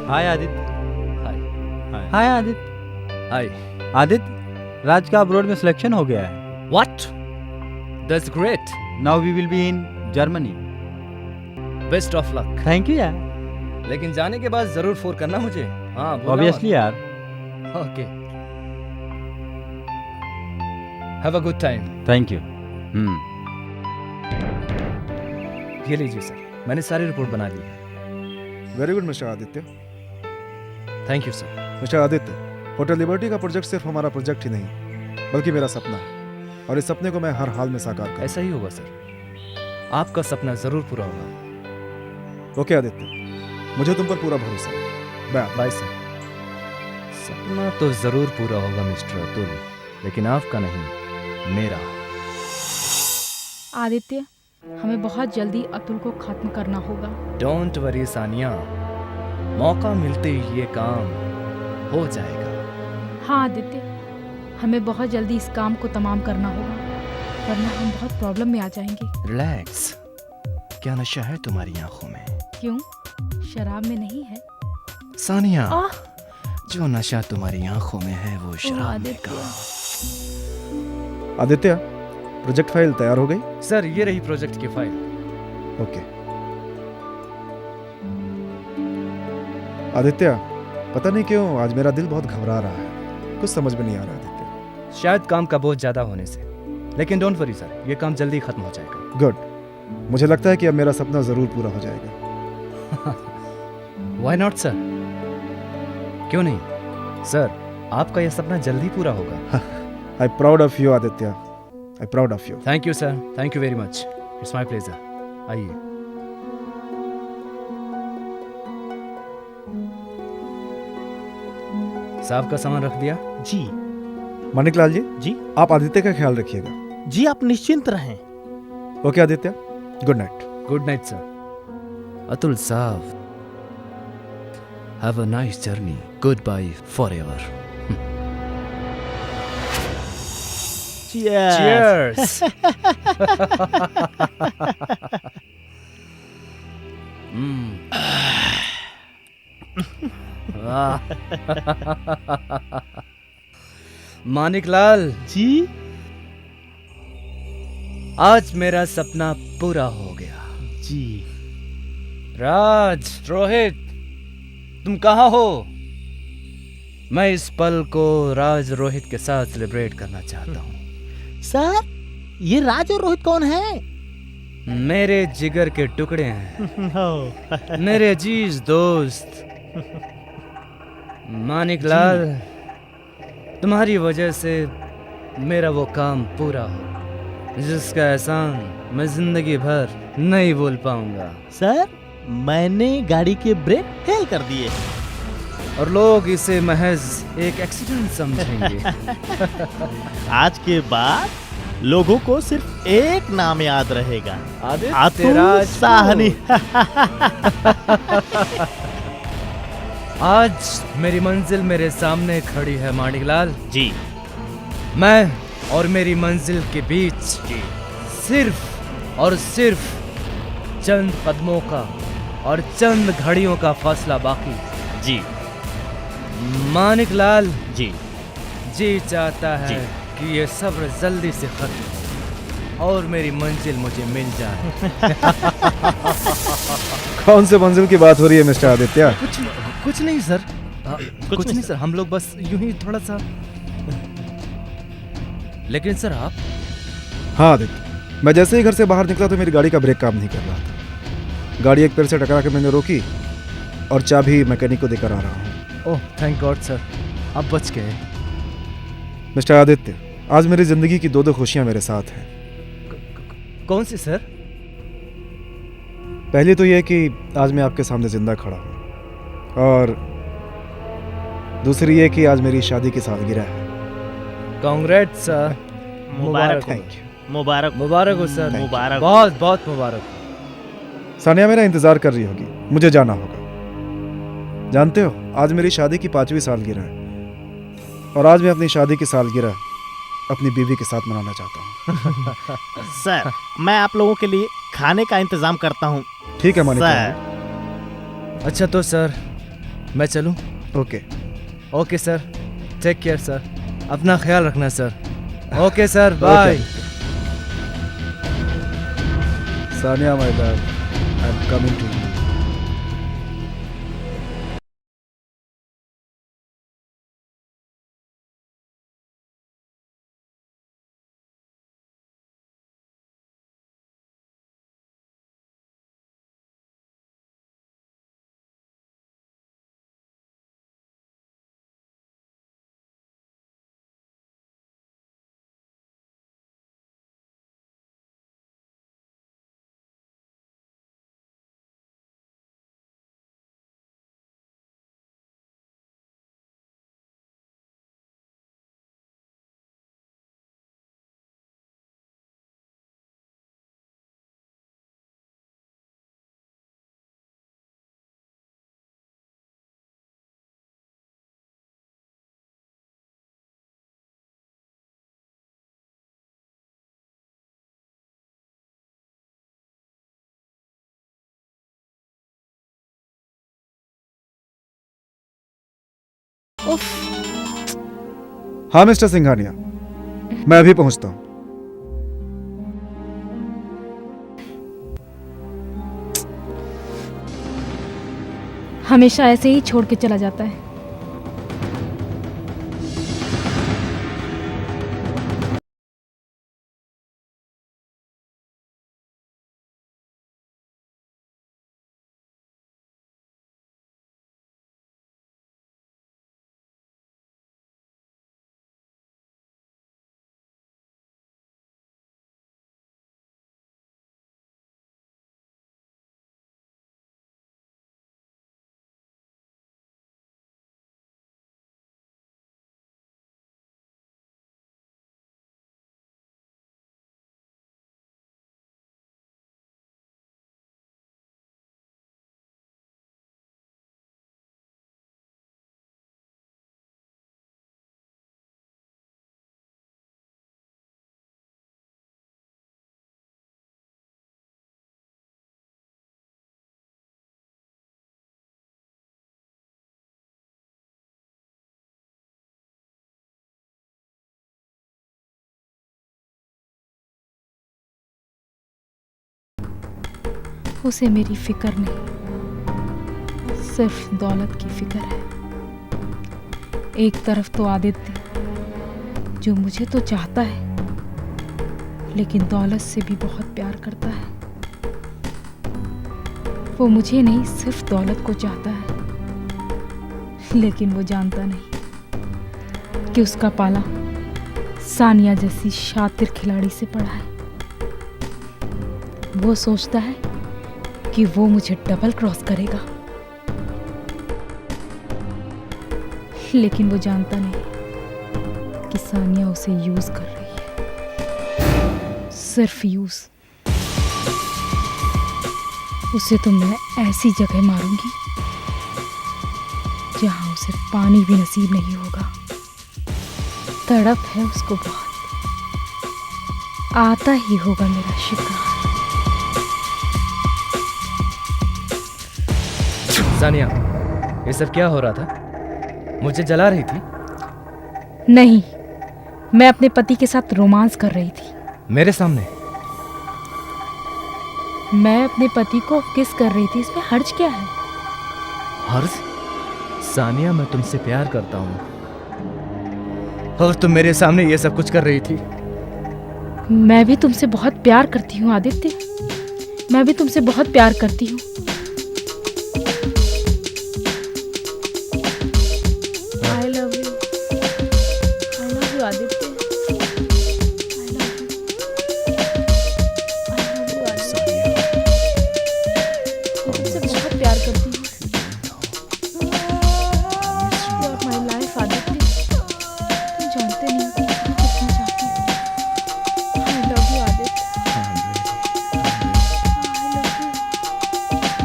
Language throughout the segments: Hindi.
हाय आदित्य। हाय हाय आदित्य। हाय आदित्य, राज का अब्रॉड में सिलेक्शन हो गया है। What that's great now we will be in Germany. Best of luck. Thank you यार। लेकिन जाने के बाद जरूर फोन करना मुझे। हाँ ऑब्वियसली यार। Okay have a good time. Thank you. ये लीजिए सर, मैंने सारी रिपोर्ट बना ली है। Very good mister Aditya. Thank you sir. Mister Aditya, hotel liberty का प्रोजेक्ट सिर्फ हमारा प्रोजेक्ट ही नहीं बल्कि मेरा सपना है, और इस सपने को मैं हर हाल में साकार करूंगा। ऐसा ही होगा सर, आपका सपना जरूर पूरा होगा। ओके आदित्य, मुझे तुम पर पूरा भरोसा है। Bye sir. सपना तो जरूर पूरा होगा मिस्टर अतुल, लेकिन आपका नहीं, मेरा। आदित्य, हमें बहुत जल्दी अतुल को खत्म करना होगा। डोंट वरी सानिया, मौका मिलते ही ये काम हो जाएगा। हाँ आदित्य, हमें बहुत जल्दी इस काम को तमाम करना होगा, वरना हम बहुत प्रॉब्लम में आ जाएंगे। रिलैक्स। क्या नशा है तुम्हारी आंखों में? क्यों? शराब में नहीं है। सानिया, आह! जो नशा तुम्हारी आंखों में है वो शराब में आदित्य। का। आदित्य, प्रोजेक्ट फाइल तैयार हो गई? सर ये रही प्रोजेक्ट की फाइल। ओके आदित्य, पता नहीं क्यों आज मेरा दिल बहुत घबरा रहा है, कुछ समझ में नहीं आ रहा आदित्य। शायद काम का बोझ ज्यादा होने से, लेकिन डोंट वरी सर, ये काम जल्दी खत्म हो जाएगा। गुड, मुझे लगता है कि अब मेरा सपना जरूर पूरा हो जाएगा। व्हाई नॉट सर, क्यों नहीं सर, आपका यह सपना जल्दी पूरा होगा। I proud of you Aditya, I proud of you. Thank you sir, thank you very much, it's my pleasure. आइए। साहब का सामान रख दिया? जी मानिकलाल जी, जी आप आदित्य का ख्याल रखिएगा। जी, आप निश्चिंत रहें। Okay Aditya, good night. Good night sir. Atul Sahab, have a nice journey, goodbye forever. Cheers. Maniklal ji, आज मेरा सपना पूरा हो गया। जी राज, रोहित, तुम कहाँ हो? मैं इस पल को राज रोहित के साथ सेलिब्रेट करना चाहता हूँ। सर, ये राज और रोहित कौन है? मेरे जिगर के टुकड़े हैं, मेरे अजीज दोस्त। मानिकलाल, तुम्हारी वजह से मेरा वो काम पूरा हो जिसका एहसान मैं जिंदगी भर नहीं भूल पाऊंगा। सर, मैंने गाड़ी के ब्रेक फेल कर दिए और लोग इसे महज एक एक्सीडेंट समझेंगे। आज के बाद लोगों को सिर्फ एक नाम याद रहेगा, आदित्य अतुल राज साहनी। आज मेरी मंजिल मेरे सामने खड़ी है मानिकलाल। जी मैं और मेरी मंजिल के बीच सिर्फ और सिर्फ चंद कदमों का और चंद घड़ियों का फासला बाकी है। जी मानिकलाल, जी जी चाहता है जी। कि ये सब्र जल्दी से खत्म हो और मेरी मंजिल मुझे मिल जाए। कौन से मंजिल की बात हो रही है मिस्टर आदित्य? कुछ नहीं सर, कुछ नहीं सर, हम लोग बस यूं ही थोड़ा सा। लेकिन सर आप? हाँ आदित्य, मैं जैसे ही घर से बाहर निकला तो मेरी गाड़ी का ब्रेक काम नहीं कर रहा था। गाड़ी एक पेड़ से टकरा के मैंने रोकी और चाबी मैकेनिक को देकर आ रहा हूँ। ओह थैंक गॉड सर, आप बच गए। मिस्टर आदित्य, आज मेरी जिंदगी की दो खुशियां मेरे साथ हैं। कौन सी सर? पहली तो यह कि आज मैं आपके सामने जिंदा खड़ा हूँ, और दूसरी ये कि आज मेरी शादी की सालगिरह है। कांग्रेट्स सर, मुबारक हो। Thank you. मुबारक मुबारक हो सर, मुबारक। बहुत बहुत मुबारक हो। सानिया मेरा इंतजार कर रही होगी, मुझे जाना होगा। जानते हो, आज मेरी शादी की 5वीं सालगिरह है, और आज मैं अपनी शादी की सालगिरह अपनी बीवी के साथ मनाना चाहता हूँ। सर, मैं आप लोगों के लिए खाने का इंतजाम करता हूँ। ठीक है मानिक। सर, अच्छा तो सर, मैं चलूं? Okay. Okay sir, take care sir, अपना ख्याल रखना sir. Okay sir, bye. Sania my love, I am coming to you. उफ, हाँ मिस्टर सिंघानिया, मैं अभी पहुंचता हूं। हमेशा ऐसे ही छोड़ के चला जाता है। उसे मेरी फिक्र नहीं, सिर्फ दौलत की फिक्र है। एक तरफ तो आदित्य जो मुझे तो चाहता है, लेकिन दौलत से भी बहुत प्यार करता है। वो मुझे नहीं, सिर्फ दौलत को चाहता है, लेकिन वो जानता नहीं कि उसका पाला सानिया जैसी शातिर खिलाड़ी से पड़ा है। वो सोचता है कि वो मुझे डबल क्रॉस करेगा, लेकिन वो जानता नहीं कि सानिया उसे यूज कर रही है, सिर्फ यूज। उसे तो मैं ऐसी जगह मारूंगी जहां उसे पानी भी नसीब नहीं होगा। तड़प है उसको बहुत, आता ही होगा मेरा शिकार। सानिया, ये सब क्या हो रहा था? मुझे जला रही थी? नहीं, मैं अपने पति के साथ रोमांस कर रही थी। मेरे सामने? मैं अपने पति को किस कर रही थी, इसमें हर्ज क्या है? हर्ज? सानिया, मैं तुमसे प्यार करता हूँ और तुम मेरे सामने ये सब कुछ कर रही थी। मैं भी तुमसे बहुत प्यार करती हूँ आदित्य, मैं भी तुमसे बहुत प्यार करती हूँ। I love you, I love you Aditya, I love you, I love you Aditya. मैं तुमसे बहुत प्यार करती हूँ। You are my life Aditya, तुम जानते नहीं हो कि मैं कितना चाहती हूँ। I love you Aditya, I love you।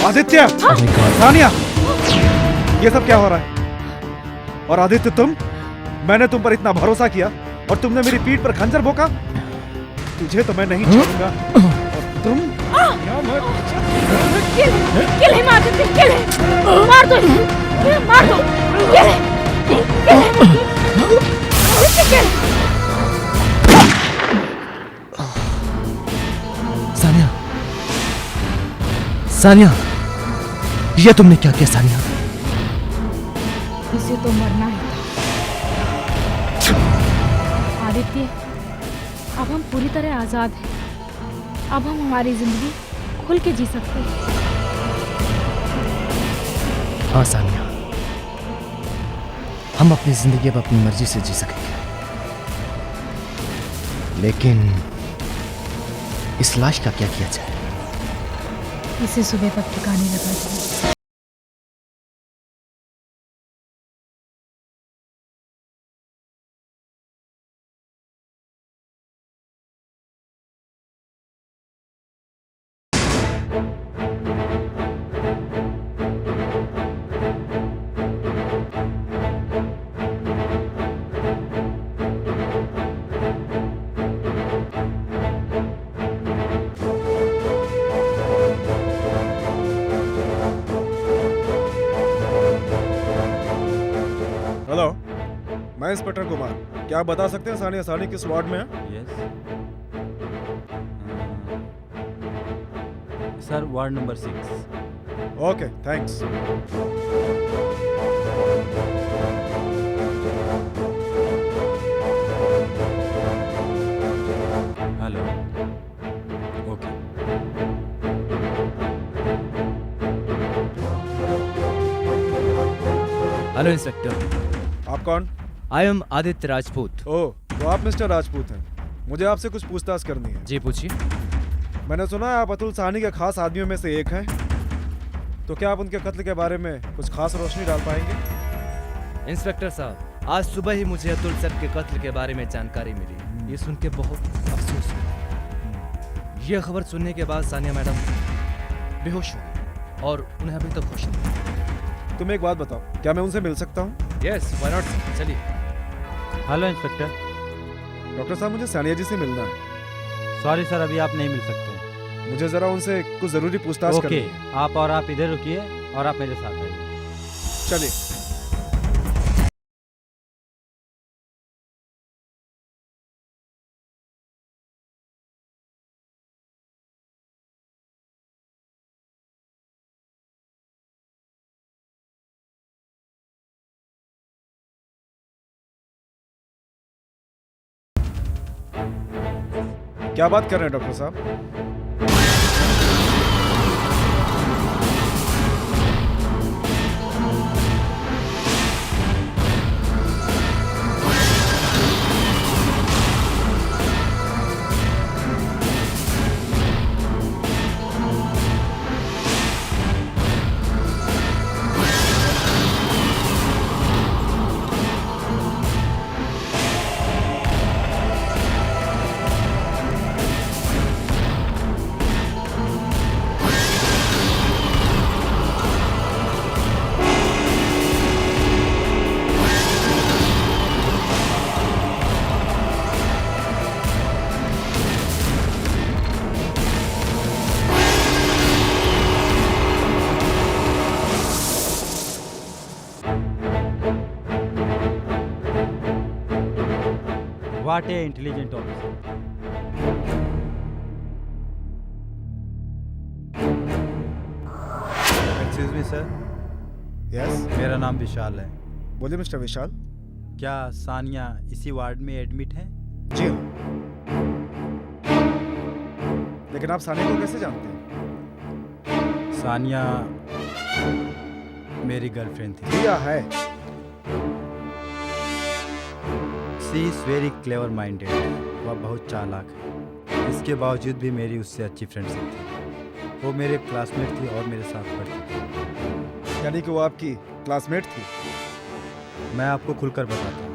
Aditya, Sania, ये सब क्या हो रहा है? और आदित्य तुम, मैंने तुम पर इतना भरोसा किया और तुमने मेरी पीठ पर खंजर भोंका। तुझे तो मैं नहीं छोड़ूंगा। और तुम kill him Aditya, kill him, मार दो इसे, मार दो, किल हिम, आदित्य किल। सानिया, सानिया, ये तुमने क्या किया सानिया? इसे तो मरना ही था। आदित्य, अब हम पूरी तरह आजाद हैं। अब हम हमारी जिंदगी खुल के जी सकते हैं। हाँ सानिया, हम अपनी जिंदगी अब अपनी मर्जी से जी सकेंगे, लेकिन इस लाश का क्या किया जाए? इसे सुबह तक ठिकाने लगा दिया। हेलो, मैं इंस्पेक्टर कुमार। क्या आप बता सकते हैं सानिया सानी किस वार्ड में है? Yes sir, ward number 6। Okay, thanks. Hello, okay. Hello inspector, आप कौन? I am Aditya Rajput. Oh, तो आप मिस्टर राजपूत हैं। मुझे आपसे कुछ पूछताछ करनी है। जी पूछिए। मैंने सुना है आप अतुल साहनी के खास आदमियों में से एक हैं। तो क्या आप उनके कत्ल के बारे में कुछ खास रोशनी डाल पाएंगे? इंस्पेक्टर साहब, आज सुबह ही मुझे अतुल सर के कत्ल के बारे में जानकारी मिली। ये सुन के बहुत अफसोस हुआ। यह खबर सुनने के बाद सानिया मैडम बेहोश हो गई और उन्हें अभी तक होश नहीं। तुम एक बात बताओ, क्या मैं उनसे मिल सकता हूँ? यस, व्हाई नॉट, चलिए। Hello inspector. डॉक्टर साहब, मुझे सानिया जी से मिलना है। सॉरी सर, अभी आप नहीं मिल सकते। मुझे जरा उनसे कुछ जरूरी पूछताछ करनी ओके, है। आप इधर रुकिए और आप मेरे साथ आइए। चलिए। क्या बात कर रहे हैं डॉक्टर साहब? What a intelligent officer. Excuse me sir, yes, मेरा नाम विशाल है। बोलिए मिस्टर विशाल। क्या सानिया इसी वार्ड में एडमिट है? जी हाँ। लेकिन आप सानिया को कैसे जानते हैं? सानिया मेरी गर्लफ्रेंड थी। किया है। She is very clever minded. वह बहुत चालाक है। इसके बावजूद भी मेरी उससे अच्छी फ्रेंडशिप थी। वो मेरे क्लासमेट थी और मेरे साथ पढ़ती थी। यानी कि वो आपकी क्लासमेट थी? मैं आपको खुलकर बताता हूँ।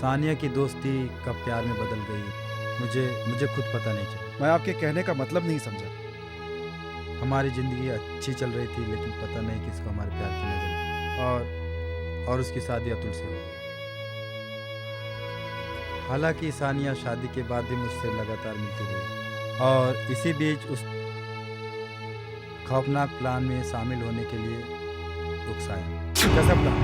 सानिया की दोस्ती कब प्यार में बदल गई मुझे खुद पता नहीं चला। मैं आपके कहने का मतलब नहीं समझा। हमारी ज़िंदगी अच्छी चल रही थी, लेकिन पता नहीं किसको हमारे प्यार की नजर और उसकी शादी अतुल से हो गई। हालांकि सानिया शादी के बाद भी मुझसे लगातार मिलती रही और इसी बीच उस खौफनाक प्लान में शामिल होने के लिए उकसाया। कैसा प्लान?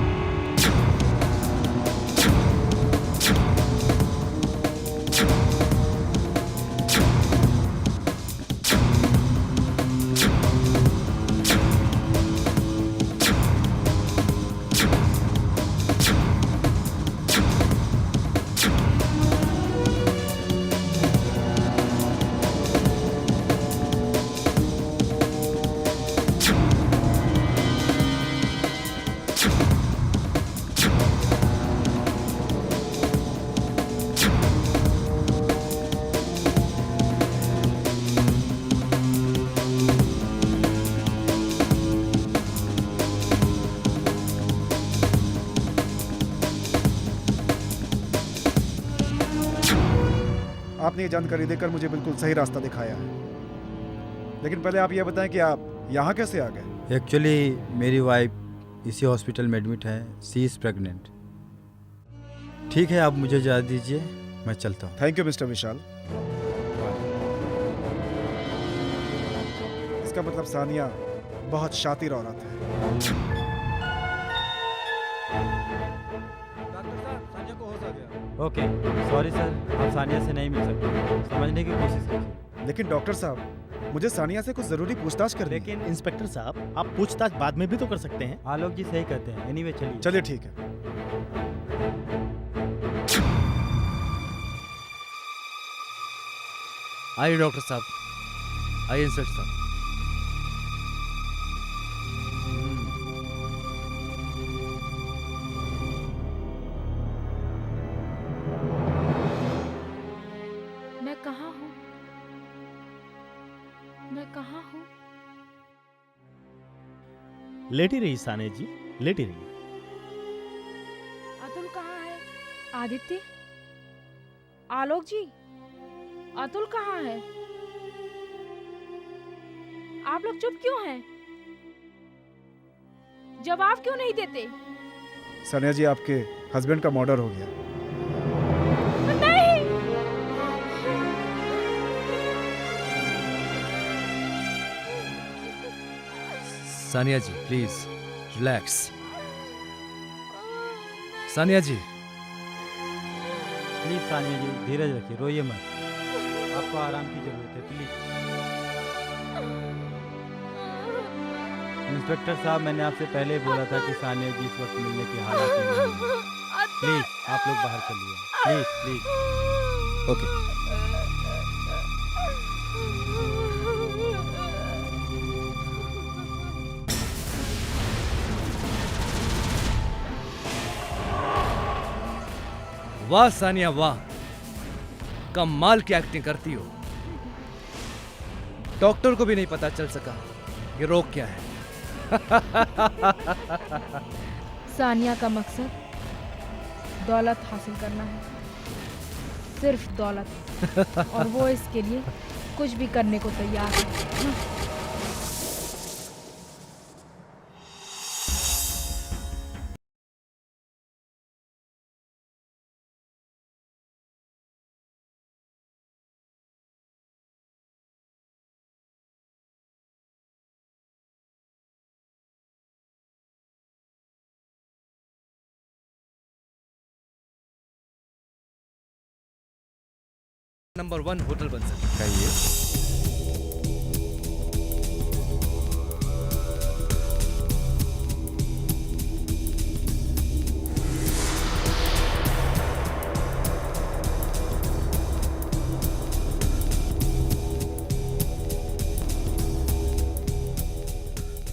आपने ये जानकारी देकर मुझे बिल्कुल सही रास्ता दिखाया है, लेकिन पहले आप ये बताएं कि आप यहाँ कैसे आ गए? एक्चुअली मेरी वाइफ इसी हॉस्पिटल में एडमिट है। सी इज़ प्रेग्नेंट। ठीक है, आप मुझे इजाज़त दीजिए, मैं चलता हूँ। थैंक यू मिस्टर विशाल। इसका मतलब सानिया बहुत शातिर औरत है। डॉक्टर साहब, सानिया को होश आ गया। ओके, सॉरी सर, आप सानिया से नहीं मिल सकते। समझने की कोशिश कीजिए। लेकिन डॉक्टर साहब, मुझे सानिया से कुछ जरूरी पूछताछ करनी है। लेकिन इंस्पेक्टर साहब, आप पूछताछ बाद में भी तो कर सकते हैं। आलोक जी सही कहते हैं। एनीवे चलिए। चलिए ठीक है। आइए डॉक्टर साहब, आइए इंस्पेक्टर साहब। मैं कहाँ हूँ? मैं कहाँ हूँ? लेटी रही साने जी, लेटी रही। अतुल कहाँ है? आदित्य? आलोक जी, अतुल कहाँ है? आप लोग चुप क्यों हैं? जवाब क्यों नहीं देते? सानिया जी, आपके हस्बैंड का मर्डर हो गया। नहीं! Sania ji please relax. Sania ji, please Sania ji धीरज रखिए, रोइए मत। आपको आराम की ज़रूरत है, प्लीज़। इंस्पेक्टर साहब, मैंने आपसे पहले ही बोला था कि सानिया जी इस वक्त मिलने की हालत में नहीं है। प्लीज़ आप लोग बाहर चलिए, प्लीज़ प्लीज़। ओके। वाह सानिया वाह, कमाल की एक्टिंग करती हो। डॉक्टर को भी नहीं पता चल सका कि रोग क्या है। सानिया का मकसद दौलत हासिल करना है, सिर्फ दौलत, और वो इसके लिए कुछ भी करने को तैयार है। नंबर 1 होटल बन सकता है ये।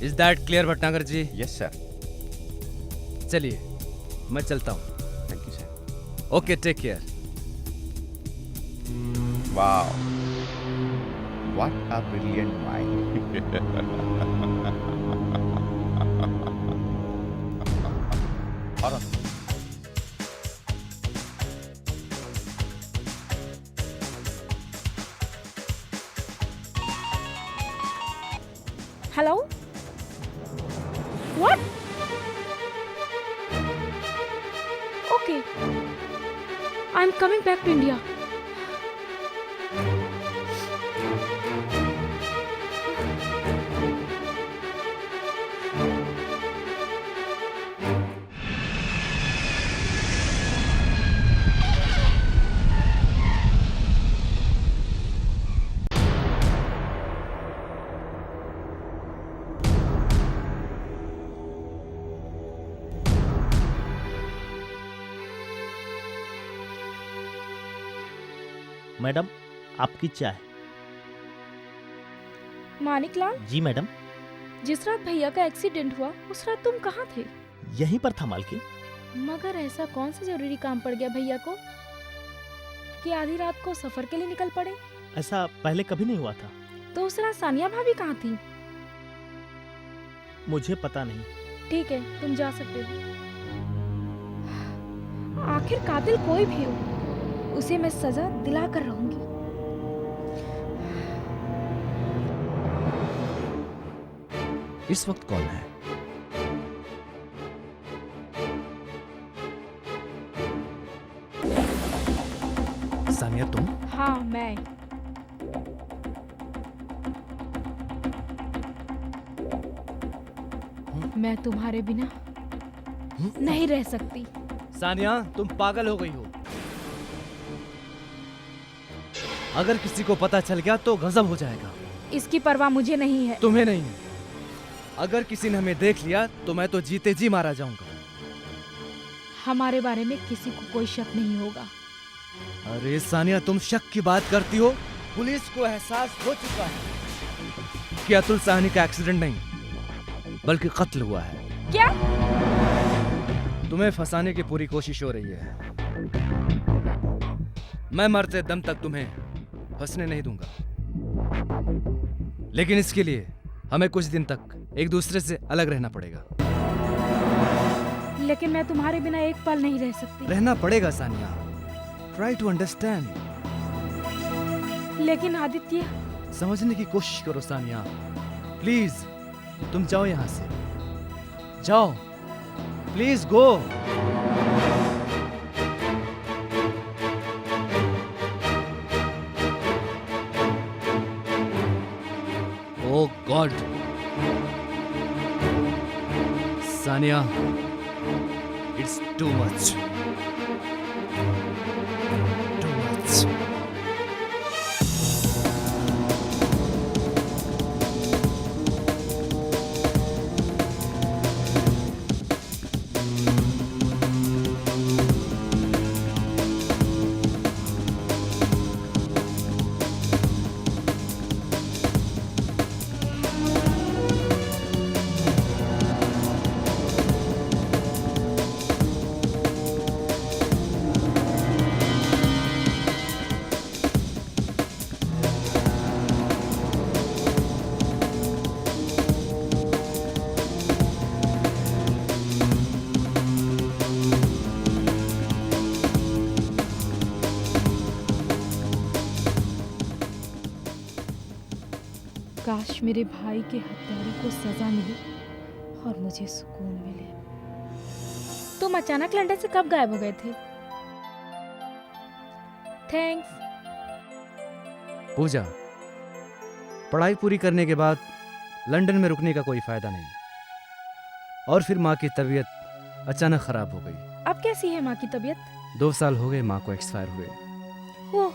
Is that clear Bhatnagar ji? Yes sir. चलिए मैं चलता हूँ। Thank you sir. Okay, take care. Wow, what a brilliant mind. और hello what? Okay I am coming back to India. Madam, आपकी चाय। मानिकलाल, जी मैडम। जिस रात भैया का एक्सीडेंट हुआ उस रात तुम कहाँ थे? यहीं पर था मालकिन। मगर ऐसा कौन सा जरूरी काम पड़ गया भैया को कि आधी रात को सफर के लिए निकल पड़े? ऐसा पहले कभी नहीं हुआ था। तो उस रात सानिया भाभी कहाँ थी? मुझे पता नहीं। ठीक है, तुम जा सकते हो। आखिर कातिल कोई भी हो, उसे मैं सजा दिला कर रहूंगी। इस वक्त कौन है? सानिया तुम? हाँ, मैं। मैं तुम्हारे बिना नहीं रह सकती। सानिया, तुम पागल हो गई हो। अगर किसी को पता चल गया तो गजब हो जाएगा। इसकी परवाह मुझे नहीं है। तुम्हें नहीं है। अगर किसी ने हमें देख लिया तो मैं तो जीते जी मारा जाऊंगा। हमारे बारे में किसी को कोई शक नहीं होगा। अरे सानिया, तुम शक की बात करती हो। पुलिस को एहसास हो चुका है कि अतुल साहनी का एक्सीडेंट नहीं बल्कि कत्ल हुआ है। क्या? तुम्हें फंसाने की पूरी कोशिश हो रही है। मैं मरते दम तक तुम्हें फंसने नहीं दूंगा, लेकिन इसके लिए हमें कुछ दिन तक एक दूसरे से अलग रहना पड़ेगा। लेकिन मैं तुम्हारे बिना एक पल नहीं रह सकती। रहना पड़ेगा सानिया। Try to understand. लेकिन आदित्य, समझने की कोशिश करो सानिया। प्लीज तुम जाओ यहां से। जाओ, please go. Oh God, Sania, it's too much. Too much. काश मेरे भाई के हत्यारे को सजा मिले और मुझे सुकून मिले। तुम अचानक लंदन से कब गायब हो गए थे? थैंक्स। पूजा, पढ़ाई पूरी करने के बाद लंदन में रुकने का कोई फायदा नहीं। और फिर माँ की तबीयत अचानक खराब हो गई। अब कैसी है माँ की तबीयत? 2 साल हो गए माँ को एक्सपायर हुए। ओह,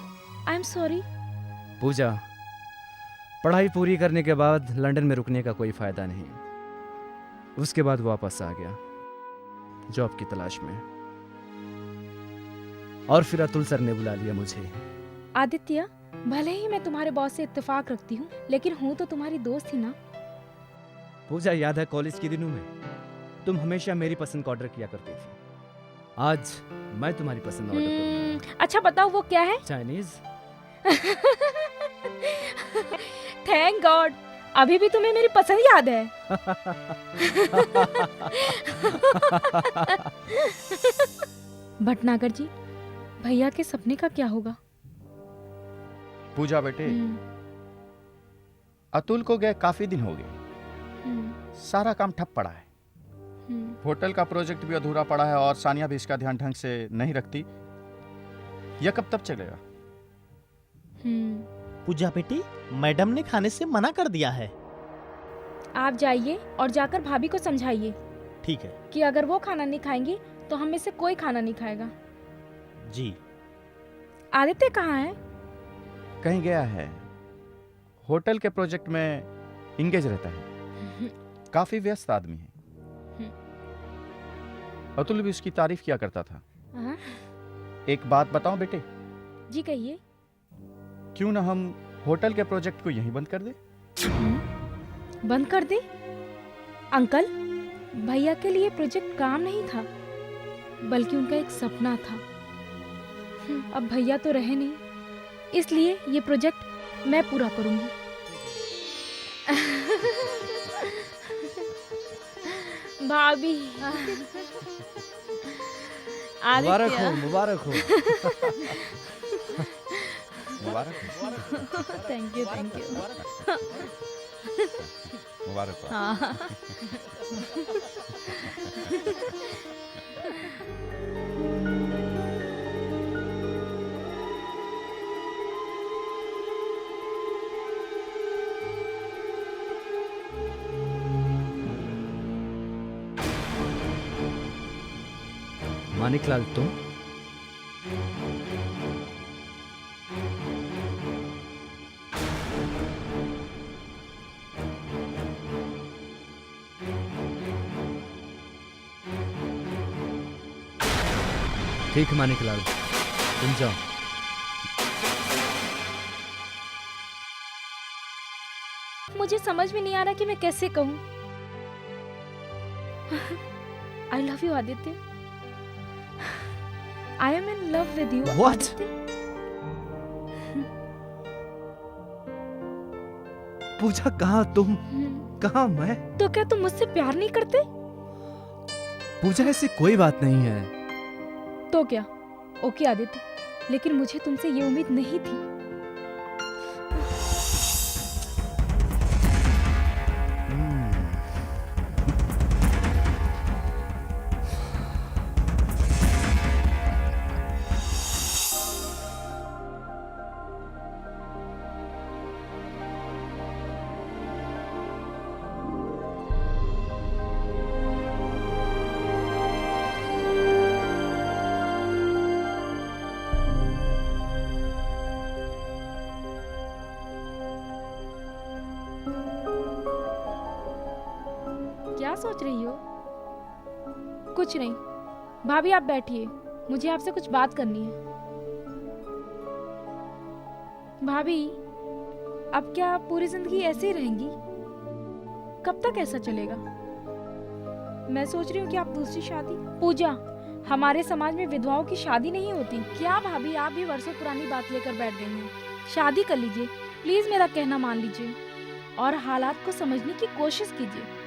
आई एम सॉरी। पूजा, पढ़ाई पूरी करने के बाद लंदन में रुकने का कोई फायदा नहीं। उसके बाद वापस आ गया जॉब की तलाश में। और फिर अतुल सर ने बुला लिया मुझे। आदित्य, भले ही मैं तुम्हारे बॉस से इत्तेफाक रखती हूँ, लेकिन हूँ तो तुम्हारी दोस्त ही ना। पूजा, याद है कॉलेज के दिनों में तुम हमेशा मेरी पसंद का ऑर्डर किया करती थी। आज मैं तुम्हारी पसंद ऑर्डर करूंगा। अच्छा बताओ वो क्या है? चाइनीज। थैंक गॉड, अभी भी तुम्हें मेरी पसंद याद है। भटनागर जी, भैया के सपने का क्या होगा? पूजा बेटे, अतुल को गए काफी दिन हो गए। सारा काम ठप पड़ा है। होटल का प्रोजेक्ट भी अधूरा पड़ा है और सानिया भी इसका ध्यान ढंग से नहीं रखती। यह कब तक चलेगा? पूजा बेटी, मैडम ने खाने से मना कर दिया है। आप जाइए और जाकर भाभी को समझाइए ठीक है कि अगर वो खाना नहीं खाएंगी तो हम में से कोई खाना नहीं खाएगा। जी। आदित्य कहाँ है? कहीं गया है। होटल के प्रोजेक्ट में इंगेज रहता है। काफी व्यस्त आदमी है। अतुल भी उसकी तारीफ किया करता था। हाँ? एक बात बताओ बेटे, जी कहिए। क्यों ना हम होटल के प्रोजेक्ट को यहीं बंद कर दे? बंद कर दे? अंकल, भैया के लिए प्रोजेक्ट काम नहीं था, बल्कि उनका एक सपना था। अब भैया तो रहे नहीं, इसलिए ये प्रोजेक्ट मैं पूरा करूंगी। भाभी, मुबारक हो, मुबारक हो। मुबारक हो। Thank you, thank you. मुबारक हो। हाँ। मानिकलाल, तुम? ठीक है मानिकलाल, तुम जाओ। मुझे समझ में नहीं आ रहा कि मैं कैसे कहूँ। I love you Aditya. I am in love with you. What? पूजा, कहाँ तुम, कहाँ मैं? तो क्या तुम मुझसे प्यार नहीं करते? पूजा, ऐसी कोई बात नहीं है। तो क्या? ओके आदित्य, लेकिन मुझे तुमसे ये उम्मीद नहीं थी। क्या सोच रही हो? कुछ नहीं। भाभी आप बैठिए, मुझे आपसे कुछ बात करनी है। भाभी, अब क्या आप पूरी जिंदगी ऐसे ही रहेंगी? कब तक ऐसा चलेगा? मैं सोच रही हूँ कि आप दूसरी शादी। पूजा, हमारे समाज में विधवाओं की शादी नहीं होती। क्या भाभी, आप भी वर्षों पुरानी बात लेकर बैठ गई हैं? शादी कर लीजिए, प्लीज मेरा कहना मान लीजिए और हालात को समझने की कोशिश कीजिए।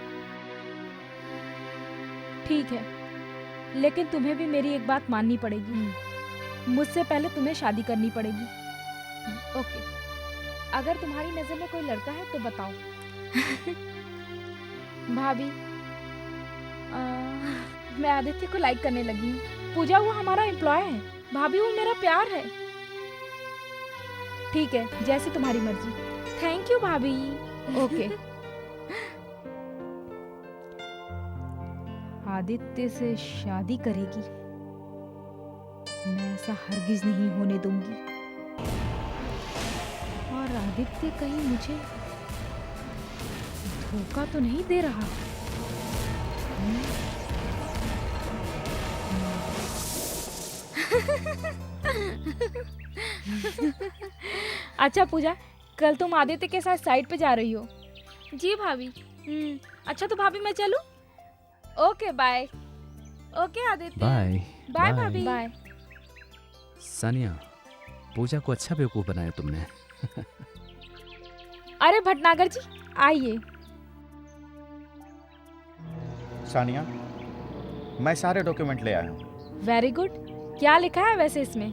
ठीक है, लेकिन तुम्हें भी मेरी एक बात माननी पड़ेगी। मुझसे पहले तुम्हें शादी करनी पड़ेगी। ओके, अगर तुम्हारी नजर में कोई लड़का है तो बताओ। भाभी, मैं आदित्य को लाइक करने लगी हूँ। पूजा, वो हमारा एम्प्लॉय है। भाभी, वो मेरा प्यार है। ठीक है, जैसी तुम्हारी मर्जी। थैंक यू भाभी। ओके। आदित्य से शादी करेगी, मैं ऐसा हरगिज नहीं होने दूंगी। और आदित्य कहीं मुझे धोखा तो नहीं दे रहा? अच्छा पूजा, कल तुम आदित्य के साथ साइट पे जा रही हो? जी भाभी। अच्छा तो भाभी मैं चलूं? Okay bye. Okay Aditya. Bye. Bye भाभी। बाय। सानिया, पूजा को अच्छा बेवकूफ बनाया तुमने। अरे भटनागर जी, आइए। सानिया, मैं सारे डॉक्यूमेंट ले आया हूँ। Very good. क्या लिखा है वैसे इसमें?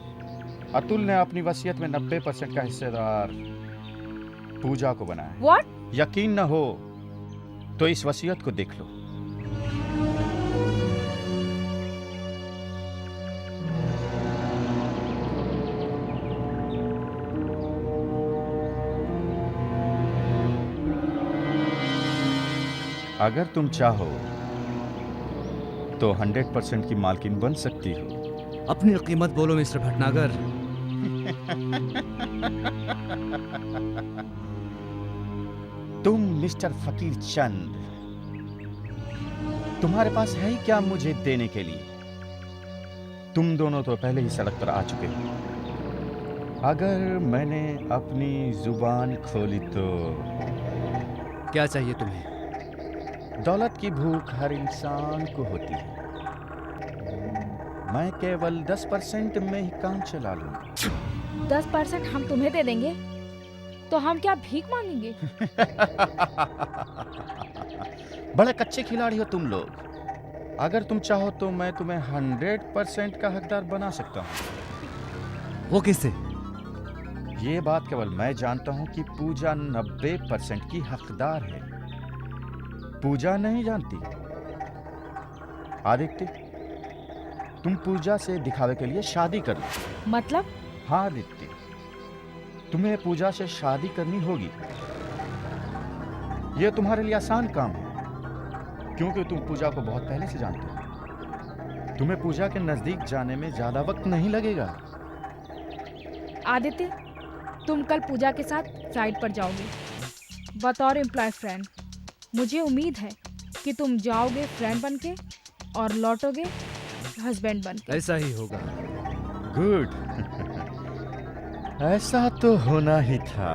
अतुल ने अपनी वसीयत में 90% का हिस्सेदार पूजा को बनाया है। व्हाट? यकीन न हो तो इस वसीयत को देख लो। अगर तुम चाहो तो 100% की मालकिन बन सकती हो। अपनी कीमत बोलो मिस्टर भटनागर। तुम मिस्टर फकीर चंद, तुम्हारे पास है ही क्या मुझे देने के लिए? तुम दोनों तो पहले ही सड़क पर आ चुके हो। अगर मैंने अपनी जुबान खोली तो क्या चाहिए तुम्हें? दौलत की भूख हर इंसान को होती है। मैं केवल 10% में ही काम चला लूंगा। 10% हम तुम्हें दे देंगे तो हम क्या भीख मांगेंगे? बड़े कच्चे खिलाड़ी हो तुम लोग। अगर तुम चाहो तो मैं तुम्हें 100% का हकदार बना सकता हूँ। वो किससे? ये बात केवल मैं जानता हूँ कि पूजा 90% की हकदार है। पूजा नहीं जानती? आदित्य, तुम पूजा से दिखावे के लिए शादी कर लो। मतलब? हाँ आदित्य, तुम्हें पूजा से शादी करनी होगी। यह तुम्हारे लिए आसान काम है क्योंकि तुम पूजा को बहुत पहले से जानते हो। तुम्हें पूजा के नजदीक जाने में ज्यादा वक्त नहीं लगेगा। आदित्य, तुम कल पूजा के साथ साइट पर जाओगे बतौर एम्प्लॉय फ्रेंड। मुझे उम्मीद है कि तुम जाओगे फ्रेंड बनके और लौटोगे हस्बैंड बनके। ऐसा ही होगा। गुड। ऐसा तो होना ही था।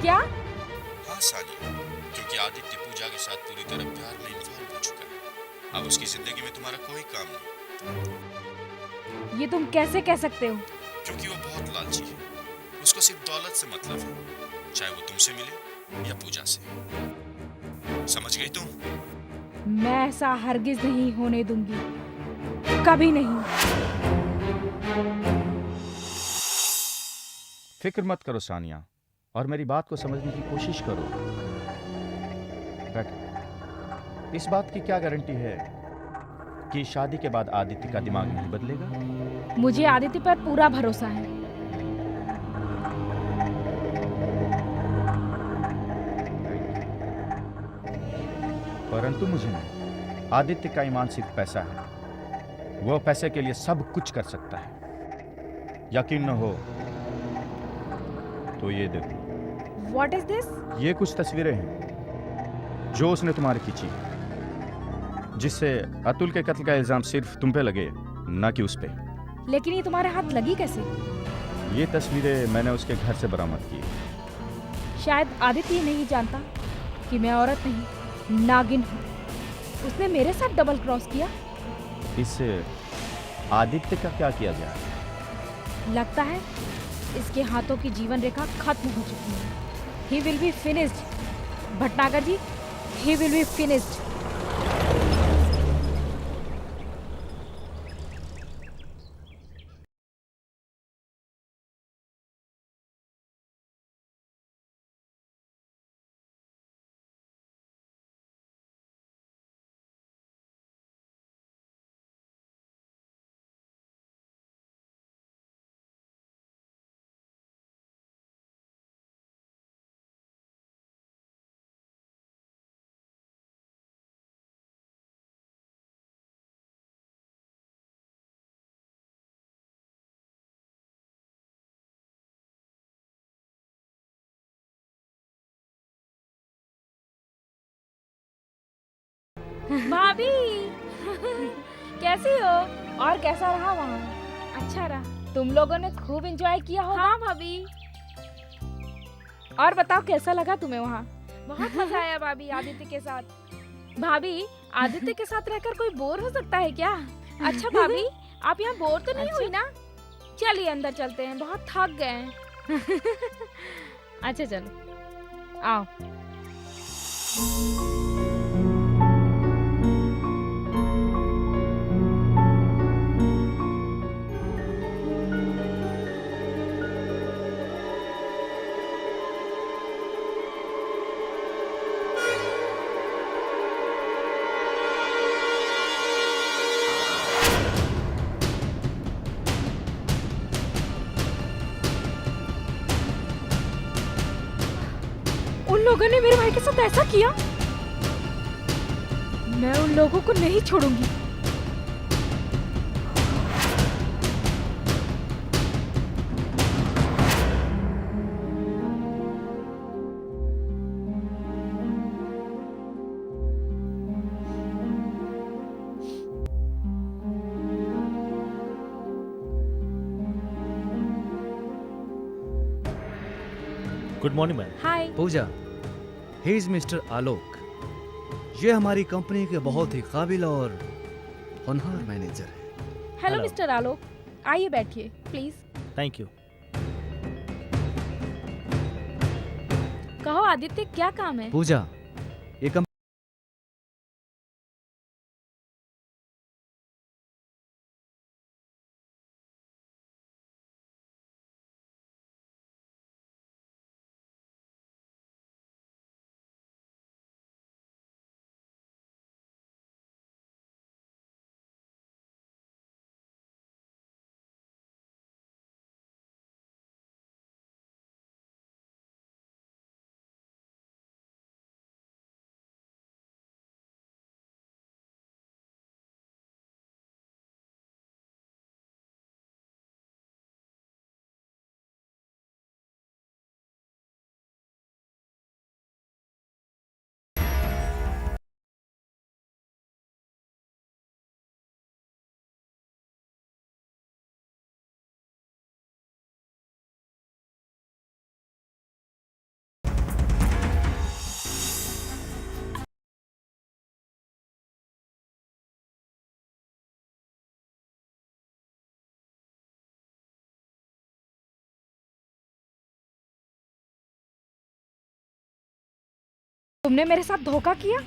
क्या? हाँ सानिया, क्योंकि आदित्य पूजा के साथ पूरी तरह प्यार में इन्वॉल्व हो चुका है। अब उसकी जिंदगी में तुम्हारा कोई काम नहीं। ये तुम कैसे कह सकते हो? क्योंकि वो बहुत लालची है। उसको सिर्फ दौलत से मतलब है, चाहे वो तुमसे मिले या पूजा से। समझ गई तुम? मैं ऐसा हरगिज नहीं होने दूंगी, कभी नहीं। फिक्र मत करो सानिया, और मेरी बात को समझने की कोशिश करो। बैठो। इस बात की क्या गारंटी है कि शादी के बाद आदित्य का दिमाग नहीं बदलेगा? मुझे आदित्य पर पूरा भरोसा है। परंतु मुझे नहीं। आदित्य का ईमान सिर्फ पैसा है। वो पैसे के लिए सब कुछ कर सकता है। यकीन न हो तो ये देखो। What is this? ये कुछ तस्वीरें हैं जो उसने तुम्हारी खींची है, जिससे अतुल के कत्ल का इल्जाम सिर्फ तुम पे लगे, ना कि उस पे। लेकिन ये तुम्हारे हाथ लगी कैसे? ये तस्वीरें मैंने उसके घर से बरामद की है। शायद आदित्य ये नहीं जानता कि मैं औरत नहीं, नागिन हूँ। उसने मेरे साथ डबल क्रॉस किया। इससे आदित्य का क्या किया जाए? लगता है इसके हाथों की जीवन रेखा खत्म हो चुकी है। He will be finished. Bhatnagar ji, he will be finished. भाभी कैसी हो? और कैसा रहा वहाँ? अच्छा रहा। तुम लोगों ने खूब एंजॉय किया होगा। हाँ भाभी। और बताओ कैसा लगा तुम्हें वहाँ? बहुत मजा आया भाभी आदित्य के साथ। भाभी आदित्य के साथ रहकर कोई बोर हो सकता है क्या? अच्छा भाभी आप यहाँ बोर तो नहीं हुई ना? चलिए अंदर चलते हैं, बहुत थक गए हैं। अच्छा चलो आओ। उन लोगों ने मेरे भाई के साथ ऐसा किया, मैं उन लोगों को नहीं छोड़ूंगी। Good morning ma'am. Hi. Pooja, he is mister Alok. ये हमारी कंपनी के बहुत ही काबिल और होनहार मैनेजर है। Hello Hello. मिस्टर आलोक, आइए बैठिए प्लीज। Thank you. कहो आदित्य क्या काम है? पूजा, ये कंपनी तुमने मेरे साथ धोखा किया?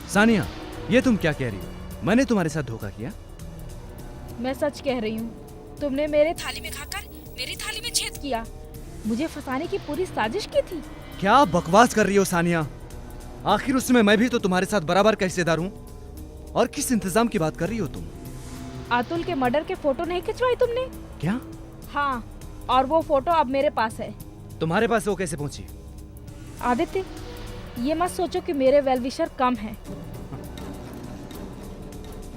सानिया, ये तुम क्या कह रही हो? मैंने तुम्हारे साथ धोखा किया? मैं सच कह रही हूँ, तुमने मेरे थाली में खाकर मेरी थाली में छेद किया। मुझे फंसाने की पूरी साजिश की थी। क्या बकवास कर रही हो सानिया? आखिर उसमें मैं भी तो तुम्हारे साथ बराबर का हिस्सेदार हूँ। और किस इंतजाम की बात कर रही हो तुम? अतुल के मर्डर के फोटो नहीं खिंचवाई तुमने? क्या? हाँ, और वो फोटो अब मेरे पास है। तुम्हारे पास वो कैसे पहुंची? आदित्य, ये मत सोचो कि मेरे वेलविशर कम हैं।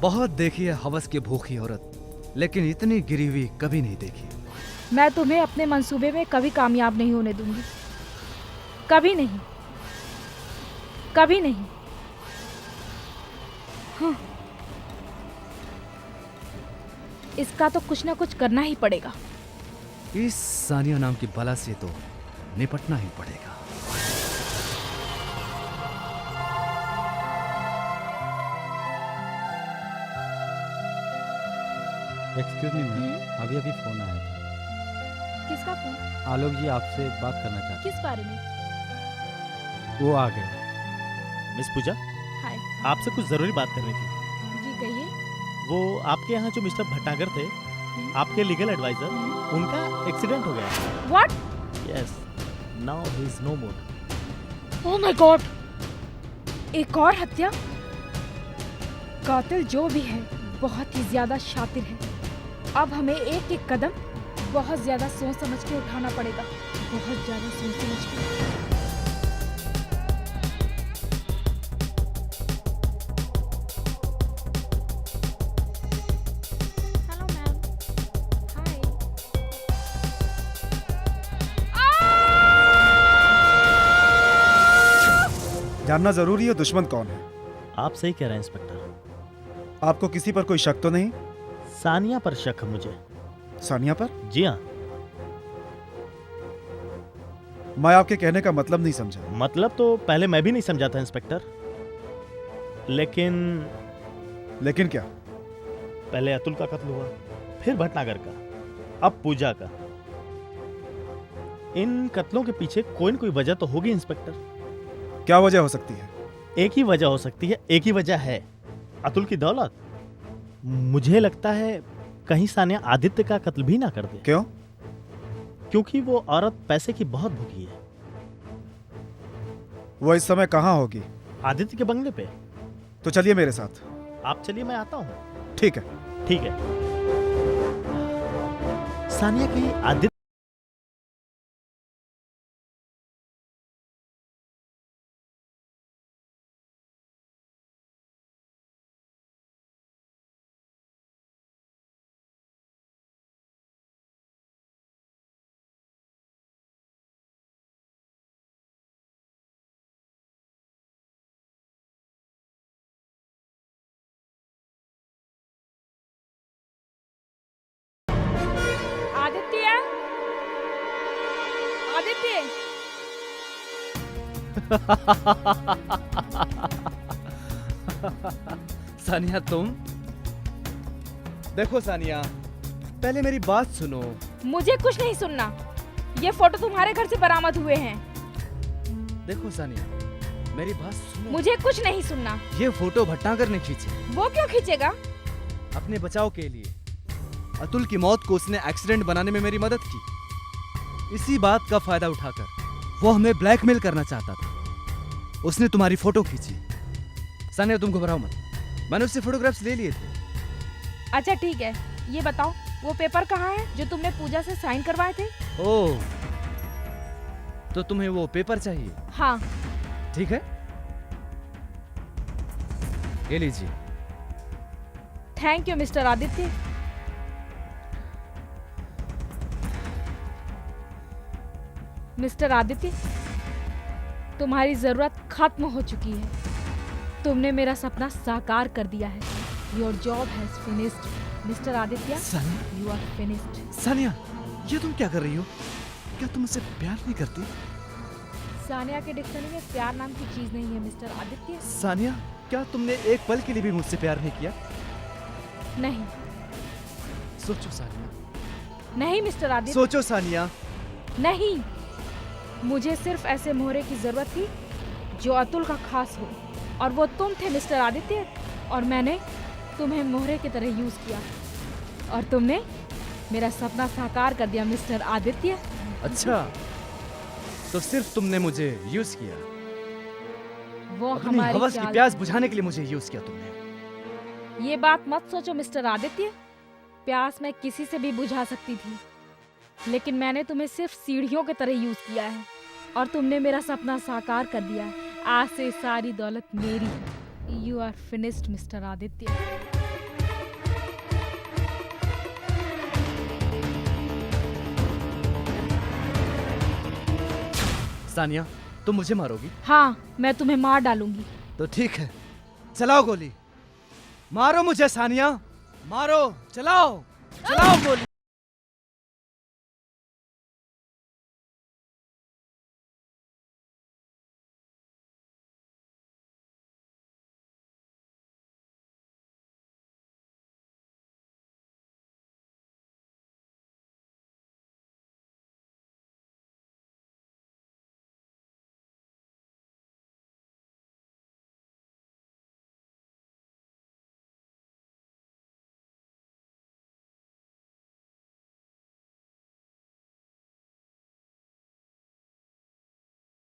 बहुत देखी है हवस की भूखी औरत, लेकिन इतनी गिरी हुई कभी नहीं देखी। मैं तुम्हें अपने मंसूबे में कभी कामयाब नहीं होने दूंगी। कभी नहीं, कभी नहीं। हाँ। इसका तो कुछ ना कुछ करना ही पड़ेगा। इस सानिया नाम की बला से तो निपटना ही पड़ेगा। एक्सक्यूज मी मैम, अभी अभी फ़ोन आया था। किसका फोन? आलोक जी आपसे बात करना चाहते किस बारे में? हैं। वो आ गए। मिस पूजा, हाय। आपसे कुछ जरूरी बात करनी थी। जी कहिए। वो आपके यहाँ जो मिस्टर भटनागर थे, आपके लीगल एडवाइजर, उनका एक्सीडेंट हो गया। What? Yes, now he is no more. Oh my God! एक और हत्या? कातिल जो भी है बहुत ही ज्यादा शातिर है। अब हमें एक एक कदम बहुत ज्यादा सोच समझ के उठाना पड़ेगा, बहुत ज्यादा सोच समझ के। Hello ma'am. हाय। जानना जरूरी है दुश्मन कौन है। आप सही कह रहे हैं इंस्पेक्टर। आपको किसी पर कोई शक तो नहीं? सानिया पर शक है मुझे। सानिया पर? जी हाँ। मैं आपके कहने का मतलब नहीं समझा। मतलब तो पहले मैं भी नहीं समझा था इंस्पेक्टर, लेकिन लेकिन क्या? पहले अतुल का कत्ल हुआ, फिर भटनागर का, अब पूजा का। इन कत्लों के पीछे कोई न कोई वजह तो होगी इंस्पेक्टर। क्या वजह हो सकती है? एक ही वजह हो सकती है, एक ही वजह है, अतुल की दौलत। मुझे लगता है कहीं सानिया आदित्य का कत्ल भी ना कर दे। क्यों? क्योंकि वो औरत पैसे की बहुत भूखी है। वो इस समय कहाँ होगी? आदित्य के बंगले पे। तो चलिए मेरे साथ। आप चलिए, मैं आता हूँ। ठीक है। ठीक है। सानिया कहीं आदित्य आदित्य, आदित्य। सानिया तुम? देखो सानिया, पहले मेरी बात सुनो। मुझे कुछ नहीं सुनना। ये फोटो तुम्हारे घर से बरामद हुए हैं। देखो सानिया, मेरी बात सुनो। मुझे कुछ नहीं सुनना। ये फोटो भटनागर ने खींची वो क्यों खींचेगा? अपने बचाव के लिए। अतुल की मौत को उसने एक्सीडेंट बनाने में मेरी मदद की। इसी बात का फायदा उठाकर वो हमें ब्लैकमेल करना चाहता था। उसने तुम्हारी फोटो खींची। सानिया तुम घबराओ मत, मैंने उससे फोटोग्राफ्स ले लिए थे। अच्छा ठीक है, ये बताओ वो पेपर कहाँ है जो तुमने पूजा से साइन करवाए थे? ओह, तो तुम्हें वो पेपर चाहिए? हाँ। ठीक है, ये लीजिए। Thank you mister Aditya. Mister Aditya, तुम्हारी जरूरत खत्म हो चुकी है। तुमने मेरा सपना साकार कर दिया है। Your job has finished mister Aditya. Sania, you are finished. Sania, ये तुम क्या कर रही हो? क्या तुम मुझसे प्यार नहीं करती? सानिया के डिक्शनरी में प्यार नाम की चीज नहीं है मिस्टर आदित्य। सानिया, क्या तुमने एक पल के लिए भी मुझसे प्यार नहीं किया? नहीं। सोचो सानिया। नहीं मिस्टर आदित्य। सोचो सानिया। नहीं, मुझे सिर्फ ऐसे मोहरे की जरूरत थी जो अतुल का खास हो, और वो तुम थे मिस्टर आदित्य। और मैंने तुम्हें मोहरे की तरह यूज किया और तुमने मेरा सपना साकार कर दिया मिस्टर आदित्य। अच्छा, तो सिर्फ तुमने मुझे यूज किया? वो अपनी हमारी हवस की चाल प्यास बुझाने के लिए मुझे यूज किया तुमने? ये बात मत सोचो मिस्टर आदित्य। प्यास मैं किसी से भी बुझा सकती थी, लेकिन मैंने तुम्हें सिर्फ सीढ़ियों की तरह यूज किया है और तुमने मेरा सपना साकार कर दिया है। आज से सारी दौलत मेरी है। You are finished mister Aditya. Sania, तुम मुझे मारोगी? हाँ, मैं तुम्हें मार डालूंगी। तो ठीक है, चलाओ गोली। मारो मुझे सानिया, मारो, चलाओ, चलाओ गोली।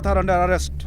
are under arrest.